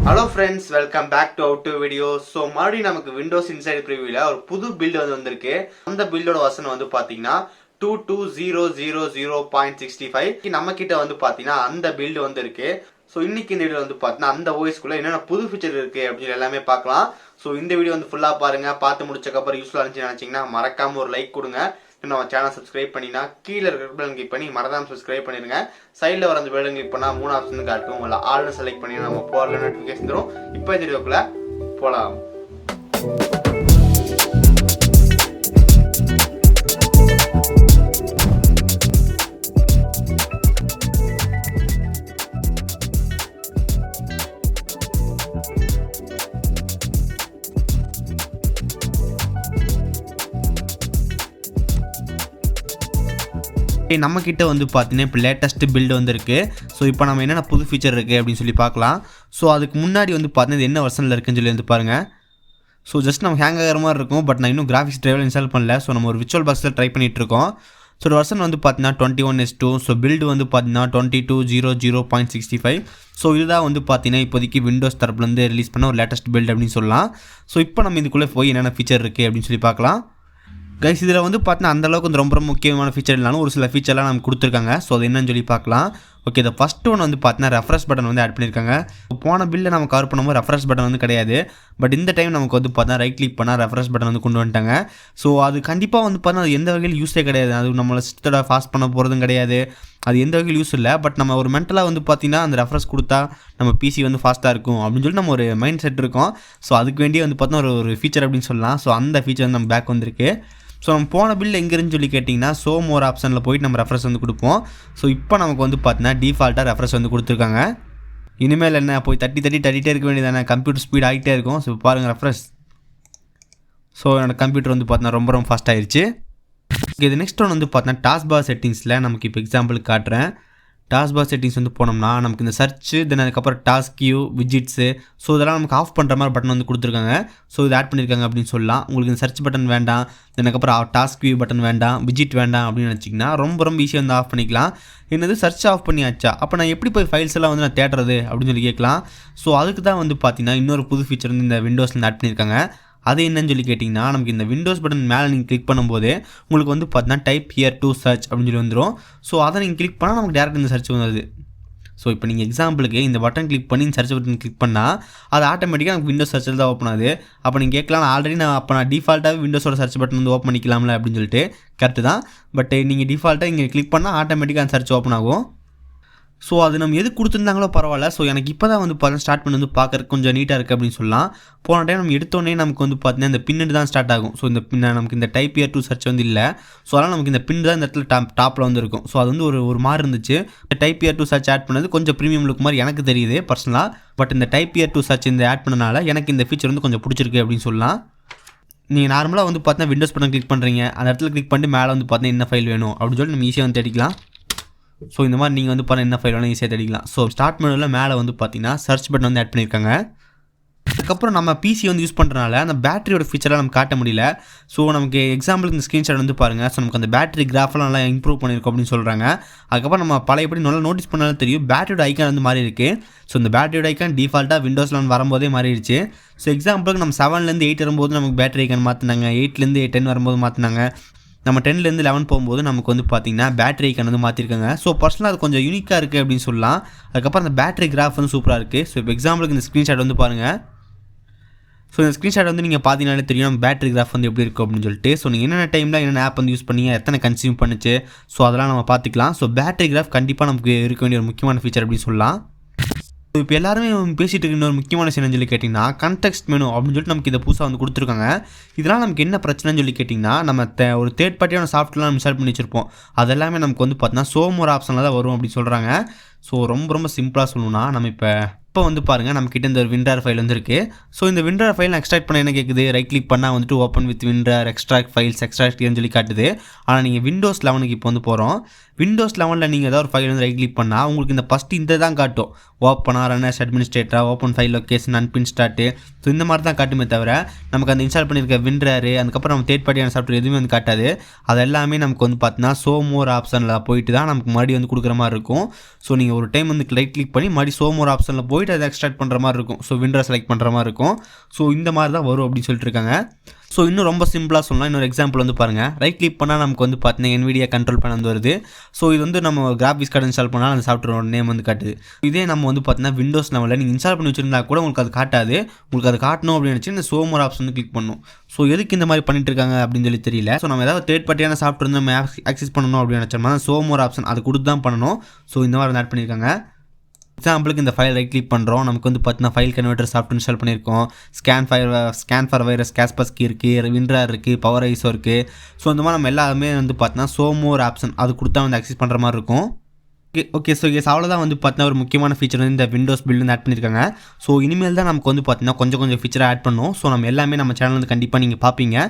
Hello friends, welcome back to How to Video. So மறுபடியும் நமக்கு Windows Inside Previewல ஒரு புது பில்ட் வந்திருக்கு. அந்த பில்டோட வெர்ஷன் வந்து பாத்தீங்கன்னா 22000.65 நம்ம கிட்ட வந்து பாத்தீங்கன்னா அந்த பில்ட் வந்திருக்கு. ஸோ இன்னைக்கு இந்த வீடியோ வந்து பார்த்தீங்கன்னா அந்த ஓஎஸ்குள்ள என்னென்ன புது ஃபீச்சர் இருக்கு அப்படின்னு எல்லாமே பார்க்கலாம். ஸோ இந்த வீடியோ வந்து ஃபுல்லாக பாருங்க. பார்த்து முடிச்சக்கப்புறம் யூஸ்ஃபுல்லாக இருந்துச்சுன்னு நினைச்சீங்கன்னா மறக்காம ஒரு லைக் கொடுங்க. நம்ம சேனல் சப்ஸ்கிரைப் பண்ணினா கீழே இருக்கிற பெல் கிளிக் பண்ணி மறக்காம சப்ஸ்கிரைப் பண்ணிருங்க. சைடில் வர அந்த பெல் கிளிக் பண்ணால் 3 ஆப்ஷன் காட்டும். உங்களை ஆல்னு செலக்ட் பண்ணி நம்ம போகிற நோட்டிஃபிகேஷன் தரும். இப்போ இந்த வீடியோக்குள்ள போகலாம். நம்ம கிட்ட வந்து பார்த்தீங்கன்னா இப்போ லேட்டஸ்ட் பில்டு வந்திருக்கு. ஸோ இப்போ நம்ம என்னென்ன புது ஃபீச்சர் இருக்குது அப்படின்னு சொல்லி பார்க்கலாம். ஸோ அதுக்கு முன்னாடி வந்து பார்த்தீங்கன்னா இது என்ன வெர்ஷனில் இருக்குன்னு சொல்லி வந்து பாருங்கள். ஸோ ஜஸ்ட் நம்ம ஹேங் ஆகிற மாதிரி இருக்கும். பட் நான் இன்னும் கிராஃபிக்ஸ் ட்ரைவர் இன்ஸ்டால் பண்ணல. ஸோ நம்ம ஒரு விர்ச்சுவல் பாக்ஸில் ட்ரை பண்ணிகிட்ருக்கோம். ஸோ வெர்ஷன் வந்து பார்த்தீங்கன்னா 21S2. ஸோ பில்டு வந்து பார்த்தீங்கன்னா 2200.65. ஸோ இதுதான் வந்து பார்த்தீங்கன்னா இப்போதைக்கு விண்டோஸ் தரப்புலேருந்து ரிலீஸ் பண்ண ஒரு லேட்டஸ்ட் பில்டு அப்படின்னு சொல்லலாம். ஸோ இப்போ நம்ம இதுக்குள்ளே போய் என்னென்ன ஃபீச்சர் இருக்குது அப்படின்னு சொல்லி பார்க்கலாம். கைஸ் இதில் வந்து பார்த்தீங்கன்னா அந்தளவுக்கு வந்து ரொம்ப முக்கியமான ஃபீச்சர் இல்லைனாலும் ஒரு சில ஃபீச்சர்லாம் நமக்கு கொடுத்துருக்காங்க. ஸோ அது என்னன்னு சொல்லி பார்க்கலாம். ஓகே, இந்த ஃபஸ்ட் ஒன் வந்து பார்த்தீங்கன்னா ரெஃப்ரெஷ் பட்டன் வந்து ஆட் பண்ணியிருக்காங்க. போன பில்லை நம்ம கவர் பண்ணும்போது ரெஃப்ரெஷ் பட்டன் வந்து கிடையாது. பட் இந்த டைம் நமக்கு வந்து பார்த்தா ரைட் கிளிக் பண்ணால் ரெஃப்ரெஷ் பட்டன் வந்து கொண்டு வந்துட்டாங்க. ஸோ அது கண்டிப்பாக வந்து பார்த்தீங்கன்னா அது எந்த வகையில் யூஸே கிடையாது. அது நம்மளை சிஸ்டத்தை ஃபாஸ்ட் பண்ண போகிறதும் கிடையாது. அது எந்த வகையில் யூஸ் இல்லை. பட் நம்ம ஒரு மென்டலாக வந்து பார்த்தீங்கன்னா அந்த ரெஃப்ரெஷ் கொடுத்தா நம்ம பிசி வந்து ஃபாஸ்ட்டாக இருக்கும் அப்படின்னு சொல்லி நம்ம ஒரு மைண்ட் செட் இருக்கும். ஸோ அதுக்கு வேண்டிய வந்து பார்த்தீங்கன்னா ஒரு ஃபீச்சர் அப்படின்னு சொல்லலாம். ஸோ அந்த ஃபீச்சர் வந்து நம்ம பேக் வந்திருக்கு. ஸோ நம்ம போன பில் எங்கேருந்து சொல்லி கேட்டிங்கன்னா ஷோ மோர் ஆப்ஷனில் போயிட்டு நம்ம ரெஃப்ரெஷ் வந்து கொடுப்போம். ஸோ இப்போ நமக்கு வந்து பார்த்தீங்கன்னா டிஃபால்ட்டாக ரெஃப்ரெஷ் வந்து கொடுத்துருக்காங்க. இனிமேல் என்ன போய் தட்டிகிட்டே இருக்க வேண்டியதானே, கம்ப்யூட்டர் ஸ்பீட் ஆகிட்டே இருக்கும். ஸோ பாருங்கள் ரெஃப்ரெஷ். ஸோ என்னோடய கம்ப்யூட்டர் வந்து பார்த்தீங்கன்னா ரொம்ப ஃபாஸ்ட் ஆயிடுச்சு. இது நெக்ஸ்ட் ஒன்று வந்து பார்த்தீங்கன்னா டாஸ்க் பார் செட்டிங்ஸில் நமக்கு இப்போ எக்ஸாம்பிளுக்கு காட்டுறேன். டாஸ்க் பார் செட்டிங்ஸ் வந்து போனோம்னா நமக்கு இந்த சர்ச்சு தென் அதுக்கப்புறம் டாஸ்க் கியூ விஜிட்ஸு ஸோ இதெல்லாம் நமக்கு ஆஃப் பண்ணுற மாதிரி பட்டன் வந்து கொடுத்துருக்காங்க. ஸோ இது ஆட் பண்ணியிருக்காங்க அப்படின்னு சொல்லலாம். உங்களுக்கு இந்த சர்ச் பட்டன் வேண்டாம், அதுக்கப்புறம் டாஸ்க் கியூ பட்டன் வேண்டாம், விஜிட் வேண்டாம் அப்படின்னு நினச்சிங்கன்னா ரொம்ப ஈஸியாக வந்து ஆஃப் பண்ணிக்கலாம். என்னது சர்ச் ஆஃப் பண்ணியாச்சா, அப்போ நான் எப்படி போய் ஃபைல்ஸ் எல்லாம் வந்து நான் தேடுறது அப்படின்னு சொல்லி கேட்கலாம். ஸோ அதுக்கு தான் வந்து பார்த்தீங்கன்னா இன்னொரு புது ஃபீச்சர் வந்து இந்த விண்டோஸில் ஆட் பண்ணியிருக்காங்க. அது என்னன்னு சொல்லி கேட்டிங்கன்னா நமக்கு இந்த விண்டோஸ் பட்டன் மேலே நீங்கள் கிளிக் பண்ணும்போது உங்களுக்கு வந்து பார்த்தீங்கன்னா டைப் ஹியர் டு சர்ச் அப்படின்னு சொல்லி வந்துடும். ஸோ அதை நீங்கள் கிளிக் பண்ணால் நமக்கு டேரெக்ட் இந்த சர்ச் வந்துடுது. ஸோ இப்போ நீங்கள் எக்ஸாம்பிளுக்கு இந்த பட்டன் கிளிக் பண்ணி இந்த சர்ச் பட்டன் கிளிக் பண்ணால் அது ஆட்டோமேட்டிக்காக நமக்கு விண்டோஸ் சர்ச்சில் தான் ஓப்பன் ஆகுது. அப்போ நீங்கள் கேட்கலாம் ஆல்ரெடி நான் டிஃபால்ட்டாகவே விண்டோஸோட சர்ச் பட்டன் வந்து ஓப்பன் பண்ணிக்கலாம்ல அப்படின்னு சொல்லிட்டு. கரெக்டு தான். பட் நீங்கள் டிஃபால்ட்டாக இங்கே கிளிக் பண்ணால் ஆட்டோமேட்டிக்காக அந்த சர்ச் ஓப்பன் ஆகும். ஸோ அது நம்ம எது கொடுத்துருந்தாங்களோ பரவாயில்ல. ஸோ எனக்கு இப்போ தான் வந்து பார்த்தீங்கன்னா ஸ்டார்ட் பண்ணி வந்து பார்க்குறதுக்கு கொஞ்சம் நீட்டாக இருக்குது அப்படின்னு சொல்லலாம். போன டைம் நம்ம எடுத்தோடனே நமக்கு வந்து பார்த்தீங்கன்னா இந்த பின்னு தான் ஸ்டார்ட் ஆகும். ஸோ இந்த பின்ன நமக்கு இந்த டைப் ஹியர் டு சர்ச் வந்து இல்லை. ஸோ அதனால் நமக்கு இந்த பின் தான் இந்த இடத்துல டாப்பில் வந்து இருக்கும். ஸோ அது வந்து ஒரு மாதிரி இருந்துச்சு. இந்த type here to search add பண்ணது கொஞ்சம் ப்ரீமியம் லுக் மாதிரி எனக்கு தெரியுது பர்சனலாக. பட் இந்த டைப் ஹியர் டு சர்ச் இந்த ஆட் பண்ணனால எனக்கு இந்த ஃபீச்சர் வந்து கொஞ்சம் பிடிச்சிருக்கு அப்படின்னு சொல்லலாம். நீங்கள் நார்மலாக வந்து பார்த்தீங்கன்னா விண்டோஸ் பட்டன் கிளிக் பண்ணுறீங்க, அந்த இடத்துல கிளிக் பண்ணிட்டு மேலே வந்து பார்த்தீங்கன்னா என்ன ஃபைல் வேணும் அப்படின்னு சொல்லி நம்ம ஈஸியாக வந்து தேடிக்கலாம். ஸோ இந்த மாதிரி நீங்கள் வந்து என்ன ஃபைல் வேணும் ஈஸியாக தேடிக்கலாம். ஸோ ஸ்டார்ட் மெனுவில் மேலே வந்து பார்த்தீங்கன்னா சர்ச் பட்டன் வந்து ஆட் பண்ணியிருக்காங்க. அதுக்கப்புறம் நம்ம பிசி வந்து யூஸ் பண்ணுறதுனால அந்த பேட்டரியோட ஃபீச்சராக நம்ம காட்ட முடியல. ஸோ நமக்கு எக்ஸாம்பிளுக்கு இந்த ஸ்க்ரீன்ஷாட் வந்து பாருங்கள். ஸோ நமக்கு அந்த பேட்டரி கிராஃபெல்லாம் நல்லா இம்ப்ரூவ் பண்ணியிருக்கோம் அப்படின்னு சொல்கிறாங்க. அதுக்கப்புறம் நம்ம பழையபடி நல்லா நோட்டீஸ் பண்ணாலும் தெரியும் பேட்டரியோட ஐக்கான் வந்து மாறி இருக்குது. ஸோ இந்த பேட்டரியோட ஐக்கான் டிஃபால்ட்டாக விண்டோஸில் வந்து வரும்போதே மாறிடுச்சு. ஸோ எக்ஸாம்பிளுக்கு நம்ம 7லேருந்து 8 வரும்போது நமக்கு பேட்டரி ஐக்கான் மாற்றினாங்க, 8லேருந்து 10 வரும்போது மாற்றினாங்க, நம்ம 10லேருந்து 11 போகும்போது நமக்கு வந்து பார்த்திங்கன்னா பேட்டரி ஐக்கான் வந்து மாற்றிருக்காங்க. ஸோ பர்சனலாக அது கொஞ்சம் யூனிக்காக இருக்குது அப்படின்னு சொல்லலாம். அதுக்கப்புறம் அந்த பேட்டரி கிராஃப் வந்து சூப்பராக இருக்குது. ஸோ இப்போ எக்ஸாம்பிளுக்கு இந்த ஸ்க்ரீன்ஷாட் வந்து பாருங்கள். ஸோ இந்த ஸ்க்ரீன்ஷாட் வந்து நீங்கள் பார்த்தீங்கன்னாலே தெரியும் நம்ம பேட்டரி கிராஃப் வந்து எப்படி இருக்கும் அப்படின்னு சொல்லிட்டு. ஸோ நீங்கள் என்னென்ன டைமில் என்னென்ன ஆப் வந்து யூஸ் பண்ணி எத்தனை கன்சியூம் பண்ணுச்சு ஸோ அதெல்லாம் நம்ம பார்த்துக்கலாம். ஸோ பேட்டரி கிராஃப் கண்டிப்பாக நமக்கு இருக்க வேண்டிய ஒரு முக்கியமான ஃபீச்சர் அப்படின்னு சொல்லலாம். ஸோ இப்போ எல்லாருமே பேசிகிட்டு இருக்க இன்னொரு முக்கியமான விஷயம் சொல்லி கேட்டிங்கன்னா கான்டெக்ஸ்ட் மெனு அப்படின்னு சொல்லிட்டு நமக்கு இதை புதுசாக வந்து கொடுத்துருக்காங்க. இதெல்லாம் நமக்கு என்ன பிரச்சனைன்னு சொல்லி கேட்டிங்கன்னா நம்ம ஒரு தேர்ட் பார்ட்டியான சாஃப்ட்வேர்லாம் நம்ம இன்ஸ்டால் பண்ணி வச்சிருப்போம். அதெல்லாமே நமக்கு வந்து பார்த்தீங்கன்னா ஷோ மோர் ஆப்ஷனில் தான் வரும் அப்படின்னு சொல்கிறாங்க. ஸோ ரொம்ப சிம்பிளாக சொல்லணும்னா நம்ம இப்போ வந்து பாருங்கள் நம்மக்கிட்ட இந்த விண்டர் ஃபைல் வந்து இருக்குது. ஸோ இந்த விண்டர் ஃபைல் எக்ஸ்ட்ராக்ட் பண்ண என்ன கேட்குது, ரைட் கிளிக் பண்ணால் வந்துட்டு open with WinRAR extract files எக்ஸ்ட்ராக்ட்னு சொல்லி காட்டுது. ஆனால் நீங்கள் விண்டோஸ் 11க்கு இப்போ வந்து போகிறோம். விண்டோஸ் 11ல் நீங்கள் ஏதாவது ஒரு ஃபைல் வந்து ரைட் கிளிக் பண்ணால் உங்களுக்கு இந்த ஃபஸ்ட்டு இந்த தான் காட்டும். ஓப்பனாக ரன்னர்ஸ் அட்மினிஸ்ட்ரேட்டரா ஓப்பன் ஃபைல் லொக்கேஷன் அன்பின் ஸ்டார்ட்டு. ஸோ இந்த மாதிரி தான் காட்டுமே தவிர நமக்கு அந்த இன்ஸ்டால் பண்ணியிருக்க விண்டரு அதுக்கப்புறம் நம்ம தேர்ட் பார்ட்டியான சாஃப்ட்வேர் எதுவுமே வந்து காட்டாது. அது எல்லாமே நமக்கு வந்து பார்த்தீங்கன்னா ஷோ மோர் ஆப்ஷனில் போயிட்டு தான் நமக்கு மறுபடியும் வந்து கொடுக்குற மாதிரி இருக்கும். ஸோ நீங்கள் ஒரு டைம் வந்து ரைட் கிளிக் பண்ணி மறுபடியும் ஷோ மோர் ஆப்ஷனில் போய் போயிட்டு அதை எக்ஸ்ட்ராக்ட் பண்ணுற மாதிரி இருக்கும். ஸோ விண்டோ செலக்ட் பண்ணுற மாதிரி இருக்கும். ஸோ இந்த மாதிரி தான் வரும் அப்படின்னு சொல்லிட்டு இருக்காங்க. ஸோ இன்னும் ரொம்ப சிம்பிளாக சொல்லலாம். இன்னொரு எக்ஸாம்பிள் வந்து பாருங்கள். ரைட் கிளிக் பண்ணால் நமக்கு வந்து பார்த்தீங்கன்னா NVIDIA கண்ட்ரோல் பேனல் வந்து வருது. ஸோ இது வந்து நம்ம கிராஃபிக்ஸ் கார்டு இன்ஸ்டால் பண்ணால் அந்த சாஃப்ட்வேரோட நேம் வந்து காட்டுது. இதே நம்ம வந்து பார்த்தீங்கன்னா விண்டோஸ் லெவலில் நீங்கள் இன்ஸ்டால் பண்ணி வச்சிருந்தா கூட உங்களுக்கு அது காட்டாது. உங்களுக்கு அது காட்டணும் அப்படின்னு நினச்சி இந்த ஷோ மோர் ஆப்ஷன் வந்து கிளிக் பண்ணணும். ஸோ எதுக்கு இந்த மாதிரி பண்ணிட்டு இருக்காங்க அப்படின்னு சொல்லி தெரியல. ஸோ நம்ம ஏதாவது தேர்ட் பார்ட்டியான சாஃப்ட்வேர் வந்து நம்ம ஆக்சஸ் பண்ணணும் அப்படின்னு நினச்சோம்னா ஷோ மோர் ஆப்ஷன் அது கொடுத்து தான் பண்ணணும். ஸோ இந்த மாதிரி ஆட் பண்ணியிருக்காங்க. எக்ஸாம்பிளுக்கு இந்த ஃபைல் ரைட் கிளிக் பண்ணுறோம். நமக்கு வந்து பார்த்தீங்கன்னா ஃபைல் கன்வெர்ட்டர் சாஃப்ட்வேர் இன்ஸ்டால் பண்ணியிருக்கோம். ஸ்கேன் ஃபார் வைரஸ், காஸ்பஸ்கி இருக்குது, விண்ட்ரார் இருக்குது, பவர் ஐஸோ இருக்குது. ஸோ இந்த மாதிரி நம்ம எல்லாமே வந்து பார்த்தீங்கன்னா ஷோ மோர் ஆப்ஷன் அது கொடுத்தா வந்து ஆக்சஸ் பண்ணுற மாதிரி இருக்கும். ஓகே ஸோ அவ்வளோதான் வந்து பார்த்தீங்கன்னா ஒரு முக்கியமான ஃபீச்சர் வந்து இந்த விண்டோஸ் பில்டு வந்து ஆட் பண்ணியிருக்காங்க. ஸோ இனிமேல் தான் நமக்கு வந்து பார்த்தீங்கன்னா கொஞ்சம் ஃபீச்சரை ஆட் பண்ணும். ஸோ நம்ம எல்லாமே நம்ம சேனல் வந்து கண்டிப்பாக நீங்கள் பார்ப்பீங்க.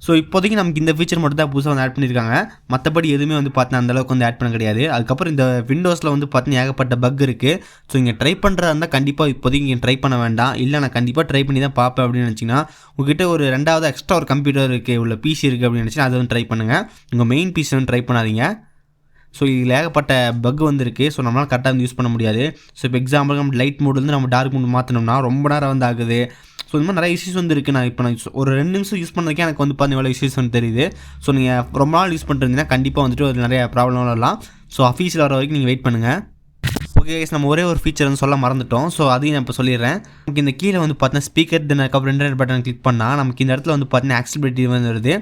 ஸோ இப்போதைக்கு நமக்கு இந்த ஃபீச்சர் மட்டும் தான் புதுசாக வந்து ஆட் பண்ணியிருக்காங்க. மற்றபடி எதுவுமே வந்து பார்த்தீங்கன்னா அந்தளவுக்கு வந்து ஆட் பண்ண கிடையாது. அதுக்கப்புறம் இந்த விண்டோஸில் வந்து பார்த்தீங்கன்னா ஏகப்பட்ட பக் இருக்குது. ஸோ இங்கே ட்ரை பண்ணுறதா இருந்தால் கண்டிப்பாக இப்போதைக்கு இங்கே ட்ரை பண்ண வேண்டாம். இல்லை நான் கண்டிப்பாக ட்ரை பண்ணி தான் பார்ப்பேன் அப்படின்னு நினச்சிங்கன்னா உங்கள்கிட்ட ஒரு ரெண்டாவது எக்ஸ்ட்ரா ஒரு கம்ப்யூட்டர் இருக்குது, உள்ள பிசி இருக்குது அப்படின்னு நினச்சிங்கன்னா அதை வந்து ட்ரை பண்ணுங்கள். உங்கள் மெயின் பிசி வந்து ட்ரை பண்ணாதீங்க. ஸோ இதில் ஏகப்பட்ட பக் வந்துருக்கு. ஸோ நம்மளால் கரெக்டாக வந்து யூஸ் பண்ண முடியாது. ஸோ இப்போ எக்ஸாம்பிள் நம்ம லைட் மோட் வந்து நம்ம டார்க் மோட் மாற்றினோம்னா ரொம்ப நேரம் வந்து ஆகுது. ஸோ இந்த மாதிரி நிறைய இஷ்யூஸ் வந்து இருக்குது. நான் ஒரு 2 நிமிஷம் யூஸ் பண்ணதுக்கே எனக்கு வந்து பார்த்தீங்கன்னா எவ்வளோ இஷ்யூஸ் வந்து தெரியுது. ஸோ நீங்கள் ரொம்ப நாள் யூஸ் பண்ணிருந்தீங்கன்னா கண்டிப்பாக வந்துட்டு ஒரு நிறைய ப்ராப்ளம் வரலாம். ஸோ ஆஃபீஸில் வர வரைக்கும் நீங்கள் வெயிட் பண்ணுங்கள். ஓகே நம்ம ஒரே ஒரு ஃபீச்சர் வந்து சொல்ல மறந்துட்டோம். ஸோ அதையும் நான் இப்போ சொல்லிடுறேன். நமக்கு இந்த கீழே வந்து பார்த்தீங்கன்னா ஸ்பீக்கர் தென் அதுக்கப்புறம் ரெண்டு பட்டன் கிளிக் பண்ணால் நமக்கு இந்த இடத்துல வந்து பார்த்தீங்கன்னா ஆக்சிபிலிட்டி வந்து வருது.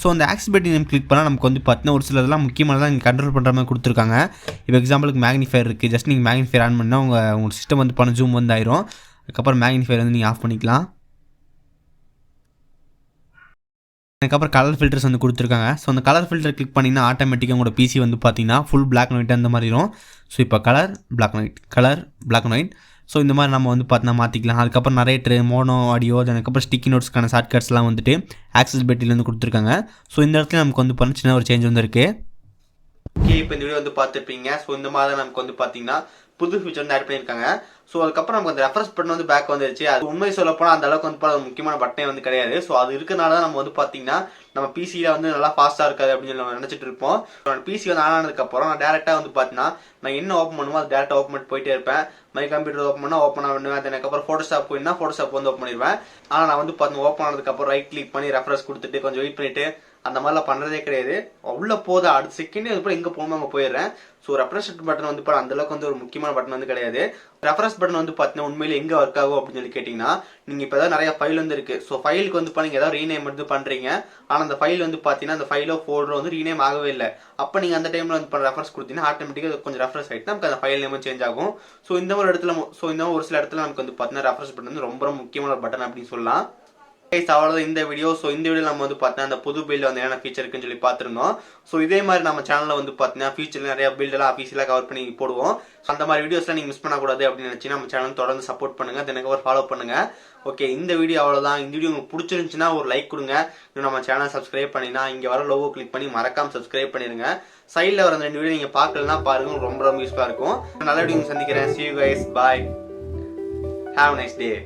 ஸோ அந்த ஆக்சிபிலிட்டி நம்ம கிளிக் பண்ணால் நமக்கு வந்து பார்த்தீங்கன்னா ஒரு சிலதெல்லாம் முக்கியமானதான் நீங்கள் கண்ட்ரோல் பண்ணுற மாதிரி கொடுத்துருக்காங்க. இப்போ எக்ஸாம்பிளுக்கு மேக்னிஃபயர் இருக்குது. ஜஸ்ட் நீங்கள் மேக்னிஃபயர் ஆன் பண்ணால் உங்கள் சிஸ்டம் வந்து பண்ண ஜூம் வந்து ஆயிரும். அதுக்கப்புறம் மேக்னிஃபயர் வந்து நீங்கள் ஆஃப் பண்ணிக்கலாம். அதுக்கப்புறம் கலர் ஃபில்டர்ஸ் வந்து கொடுத்துருக்காங்க. ஸோ அந்த கலர் ஃபில்டர் கிளிக் பண்ணிங்கன்னா ஆட்டோமேட்டிக்காக உங்களோட பிசி வந்து பார்த்தீங்கன்னா ஃபுல் பிளாக் அண்ட் ஒயிட் அந்த மாதிரி இருக்கும். ஸோ இப்போ colour black and white so இந்த மாதிரி நம்ம வந்து பார்த்தீங்கன்னா மாற்றிக்கலாம். அதுக்கப்புறம் நரேட்டர், மோனோ ஆடியோ, அதுக்கப்புறம் ஸ்டிக்கி நோட்ஸ்க்கான ஷார்ட்கட்ஸ்லாம் வந்துட்டு ஆக்சஸிபிலிட்டிலேருந்து கொடுத்துருக்காங்க. ஸோ இந்த இடத்துல நமக்கு வந்து பண்ண சின்ன ஒரு சேஞ்ச் வந்து இருக்குது. ஓகே இப்போ இந்த வீடியோ வந்து பார்த்துருப்பீங்க. ஸோ இந்த மாதிரி தான் நமக்கு வந்து பார்த்தீங்கன்னா புது ஃபீச்சர் வந்து ஆட் பண்ணியிருக்காங்க. ஸோ அதுக்கப்புறம் நமக்கு அந்த ரெஃபரன்ஸ் பட்டன் வந்து பேக் வந்துருச்சு. அது உண்மை சொல்ல போனால் அந்த அளவுக்கு வந்து ஒரு முக்கியமான பட்டனே வந்து கிடையாது. ஸோ அது இருக்கிறனால தான் நம்ம வந்து பார்த்தீங்கன்னா நம்ம பிசியில் வந்து நல்லா ஃபாஸ்ட்டாக இருக்காது அப்படின்னு சொல்லி நம்ம நினச்சிட்டு இருப்போம். பிசி வந்து ஆன் ஆனதுக்கப்புறம் நான் டேரெக்டாக வந்து பார்த்தீங்கன்னா நான் என்ன ஓப்பன் பண்ணுமோ அது டேரெக்டாக ஓப்பன் பண்ணிட்டு போயிட்டே இருப்பேன். மை கம்ப்யூட்டர் ஓப்பன் பண்ணால் ஓப்பன் பண்ணுவேன். அதுக்கப்புறம் ஃபோட்டோஷாப் போயின்னா ஃபோட்டோஷாப் வந்து ஓப்பன் பண்ணிடுவேன். ஆனால் நான் வந்து பார்த்தீங்கன்னா ஓப்பன் ஆனதுக்கப்புறம் ரைட் கிளிக் பண்ணி ரெஃபரன்ஸ் கொடுத்துட்டு கொஞ்சம் வெயிட் பண்ணிட்டு அந்த மாதிரிலாம் பண்ணுறதே கிடையாது. உள்ள போதா அடுத்த செகண்டே அது எங்கே போகணுமோ அங்கே போயிடுறேன். ஸோ ரெஃபரன்ஸ் பட்டன் வந்து அந்த அளவுக்கு வந்து ஒரு முக்கியமான பட்டன் வந்து கிடையாது. ரெஃபரன்ஸ் பட்டன் வந்து பார்த்தீங்கன்னா உண்மையிலே எங்கே ஒர்க் ஆகும் அப்படின்னு சொல்லி கேட்டிங்கன்னா நீங்கள் இப்போ ஏதாவது நிறைய ஃபைல் வந்து இருக்குது. ஸோ ஃபைலுக்கு வந்து நீங்கள் ஏதாவது ரீநேம் வந்து பண்ணுறீங்க. ஆனால் அந்த ஃபைல் வந்து பார்த்தீங்கன்னா அந்த ஃபைலோ ஃபோல்டரோ வந்து ரீநேம் ஆகவே இல்லை. அப்போ நீங்கள் அந்த டைமில் வந்து ரெஃபரன்ஸ் கொடுத்தீங்கன்னா ஆட்டோமேட்டிக்காக கொஞ்சம் ரெஃபரன்ஸ் ஆகிட்டு நமக்கு அந்த ஃபைல் நேமும் சேஞ்ச் ஆகும். ஸோ இந்த ஒரு இடத்துல ஒரு சில இடத்துல நமக்கு வந்து பார்த்தீங்கன்னா ரெஃபரன்ஸ் பட்டன் வந்து ரொம்ப முக்கியமான பட்டன் அப்படின்னு சொல்லலாம். அவ்வளோதான் இந்த வீடியோ. ஸோ இந்த வீடியோ நம்ம வந்து பார்த்தீங்கன்னா அந்த புது பில்டு வந்து என்ன ஃபீச்சர் இருக்குன்னு சொல்லி பார்த்துருந்தோம். ஸோ இதே மாதிரி நம்ம சேனலில் வந்து பார்த்தீங்கன்னா ஃபியூச்சரில் நிறைய பில்டெல்லாம் ஆஃபீஸில் கவர் பண்ணி போடுவோம். ஸோ அந்த மாதிரி வீடியோஸ்லாம் நீங்கள் மிஸ் பண்ணக்கூடாது அப்படின்னு நினச்சி நம்ம சேனல் தொடர்ந்து சப்போர்ட் பண்ணுங்கள். எனக்கு ஒரு ஃபாலோ பண்ணுங்கள். ஓகே இந்த வீடியோ அவ்வளோதான். இந்த வீடியோ உங்களுக்கு பிடிச்சிருந்துச்சுன்னா ஒரு லைக் கொடுங்க. இன்னும் நம்ம சேனல் சப்ஸ்கிரைப் பண்ணினா இங்கே வர லோகோ கிளிக் பண்ணி மறக்காமல் சப்ஸ்கிரைப் பண்ணிடுங்க. சைடில் வர 2 வீடியோ நீங்கள் பார்க்கலன்னா பாருங்கள், ரொம்ப யூஸ்ஃபுல்லாக இருக்கும். நல்ல வீடியோ சந்திக்கிறேன். See you guys. Bye. Have a nice day.